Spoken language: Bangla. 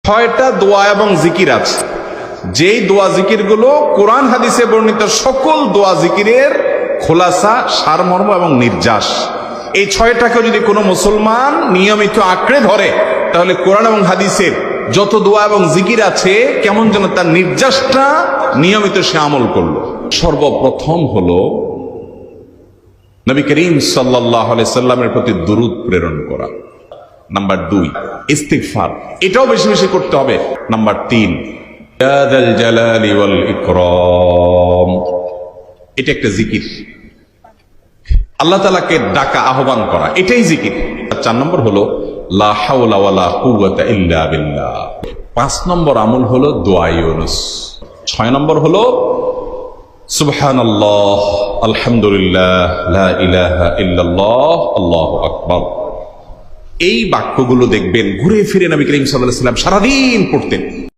ছয়টা দোয়া এবং জিকির আছে, যেই দোয়া জিকির গুলো কোরআন হাদিসে বর্ণিত সকল দোয়া জিকিরের খোলাসা, সারমর্ম এবং নির্যাস। এই ছয়টাকে যদি কোনো মুসলমান নিয়মিত আঁকড়ে ধরে, তাহলে কোরআন এবং হাদিসের যত দোয়া এবং জিকির আছে কেমন যেন তার নির্যাসটা নিয়মিত সে আমল করলো। সর্বপ্রথম হলো নবী করিম সাল্লাল্লাহু আলাইহি সাল্লামের প্রতি দুরূদ প্রেরণ করা। নাম্বার 2 ইস্তিগফার, এটাও বেশি বেশি করতে হবে। নাম্বার 3 ইয়া যাল জালালি ওয়াল ইকরাম, এটা একটা জিকির, আল্লাহ তাআলাকে ডাকা, আহ্বান করা, এটাই জিকির। 4 নম্বর হলো লা হাওলা ওয়ালা কুওয়াতা ইল্লা বিল্লাহ। 5 নম্বর আমল হলো দোয়া ইউনুস। 6 নম্বর হলো সুবহানাল্লাহ, আলহামদুলিল্লাহ, লা ইলাহা ইল্লাল্লাহ, আল্লাহু আকবার। এই বাক্যগুলো দেখবেন ঘুরে ফিরে নবী করিম সাল্লাল্লাহু আলাইহি ওয়াসাল্লাম সারাদিন পড়তেন।